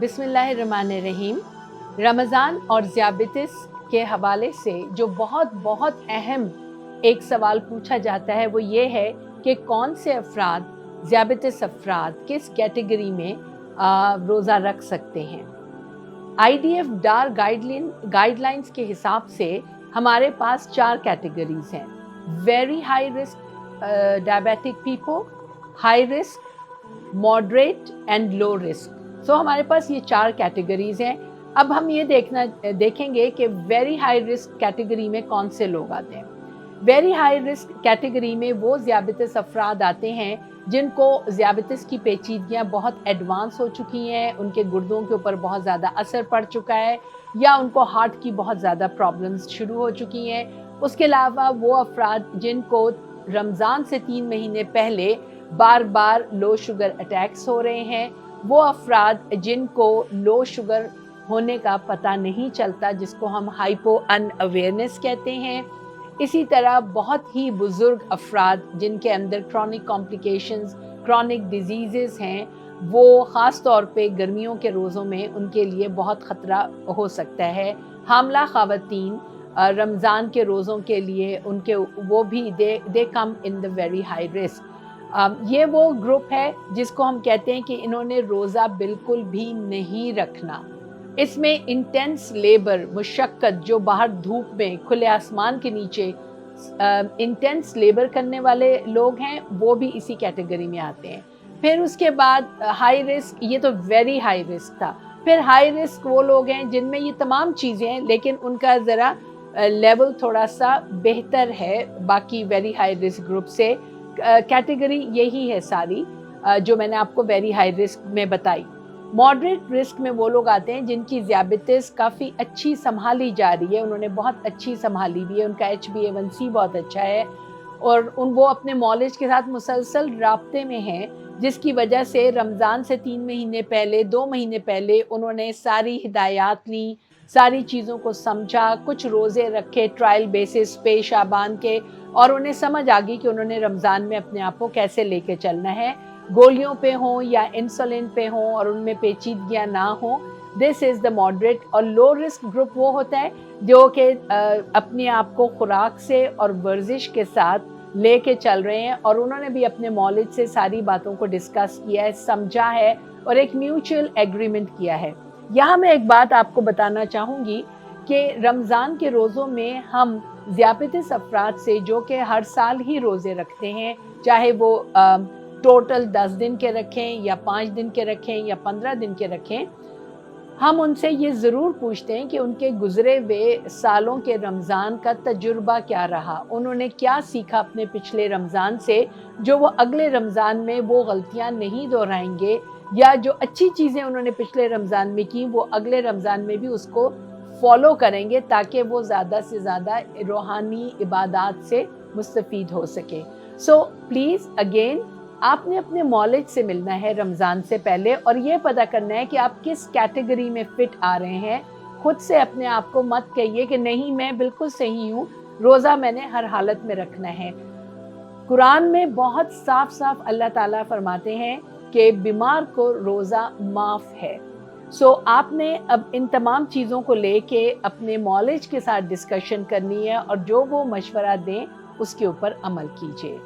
बिस्मिल्लाहिर्रहमानिर्रहीम। रमज़ान और ज़ियाबितिस के हवाले से जो बहुत बहुत अहम एक सवाल पूछा जाता है वो ये है कि कौन से अफराद ज़ियाबितिस अफराद किस कैटेगरी में रोज़ा रख सकते हैं। IDF डार गाइडलाइंस के हिसाब से हमारे पास 4 कैटेगरीज हैं। Very high risk diabetic people, high risk, moderate and low risk. So हमारे पास ये 4 कैटेगरीज हैं। अब हम ये देखेंगे कि वेरी हाई रिस्क कैटेगरी में कौन से लोग आते हैं। वेरी हाई रिस्क कैटेगरी में वो ज़ियाबितिस अफराद आते हैं जिनको ज़ियाबितिस की पेचीदगियाँ बहुत एडवांस हो चुकी हैं, उनके गुर्दों के ऊपर बहुत ज़्यादा असर पड़ चुका है या उनको हार्ट की बहुत ज़्यादा प्रॉब्लम्स शुरू हो चुकी हैं। उसके अलावा वो अफराद जिनको रमज़ान से 3 महीने पहले बार बार लो शुगर अटैक्स हो रहे हैं, वो अफराद जिनको लो शुगर होने का पता नहीं चलता, जिसको हम हाइपो अनअवेयरनेस कहते हैं। इसी तरह बहुत ही बुज़ुर्ग अफराद जिनके अंदर क्रॉनिक कॉम्प्लिकेशंस, क्रॉनिक डिजीज़ेज़ हैं, वो ख़ास तौर पे गर्मियों के रोज़ों में उनके लिए बहुत ख़तरा हो सकता है। हामला ख़वातीन रमज़ान के रोज़ों के लिए उनके वो भी they come in the very high risk. ये वो ग्रुप है जिसको हम कहते हैं कि इन्होंने रोज़ा बिल्कुल भी नहीं रखना। इसमें इंटेंस लेबर, मुशक्क़त, जो बाहर धूप में खुले आसमान के नीचे इंटेंस लेबर करने वाले लोग हैं, वो भी इसी कैटेगरी में आते हैं। फिर उसके बाद हाई रिस्क, ये तो वेरी हाई रिस्क था। फिर हाई रिस्क वो लोग हैं जिनमें ये तमाम चीज़ें हैं लेकिन उनका ज़रा लेवल थोड़ा सा बेहतर है बाकी वेरी हाई रिस्क ग्रुप से। कैटेगरी यही है सारी जो मैंने आपको वेरी हाई रिस्क में बताई। मॉडरेट रिस्क में वो लोग आते हैं जिनकी ज़ियाबितिस काफ़ी अच्छी संभाली जा रही है, उन्होंने बहुत अच्छी संभाली भी है, उनका HbA1c बहुत अच्छा है और वो अपने मौलिज के साथ मुसलसल राब्ते में हैं, जिसकी वजह से रमज़ान से 3 महीने पहले, 2 महीने पहले उन्होंने सारी हिदायत ली, सारी चीज़ों को समझा, कुछ रोज़े रखे ट्रायल बेसिस पे शाबान के, और उन्हें समझ आ गई कि उन्होंने रमज़ान में अपने आप को कैसे लेके चलना है। गोलियों पे हों या इंसुलिन पे हों और उनमें पेचीदगियाँ ना हों, दिस इज़ द मॉडरेट। और लो रिस्क ग्रुप वो होता है जो कि अपने आप को खुराक से और वर्जिश के साथ लेके चल रहे हैं और उन्होंने भी अपने मौलिद से सारी बातों को डिस्कस किया है, समझा है और एक म्यूचुअल एग्रीमेंट किया है। यहाँ मैं एक बात आपको बताना चाहूँगी कि रमज़ान के रोज़ों में हम ज़ियाबितिस अफराद से जो कि हर साल ही रोज़े रखते हैं, चाहे वो टोटल 10 दिन के रखें या 5 दिन के रखें या 15 दिन के रखें, हम उनसे ये ज़रूर पूछते हैं कि उनके गुज़रे हुए सालों के रमज़ान का तजुर्बा क्या रहा, उन्होंने क्या सीखा अपने पिछले रमज़ान से जो वो अगले रमज़ान में वो गलतियाँ नहीं दोहराएंगे, या जो अच्छी चीज़ें उन्होंने पिछले रमज़ान में की वो अगले रमज़ान में भी उसको फॉलो करेंगे ताकि वो ज़्यादा से ज़्यादा रूहानी इबादत से मुस्तफ़ीद हो सके। सो प्लीज़ अगेन, आपने अपने मौलिद से मिलना है रमज़ान से पहले और ये पता करना है कि आप किस कैटेगरी में फ़िट आ रहे हैं। खुद से अपने आप को मत कहिए कि नहीं मैं बिल्कुल सही हूँ, रोज़ा मैंने हर हालत में रखना है। कुरान में बहुत साफ साफ अल्लाह ताला फरमाते हैं कि बीमार को रोज़ा माफ़ है। सो आपने अब इन तमाम चीज़ों को लेके अपने मौलिज के साथ डिस्कशन करनी है और जो वो मशवरा दें उसके ऊपर अमल कीजिए।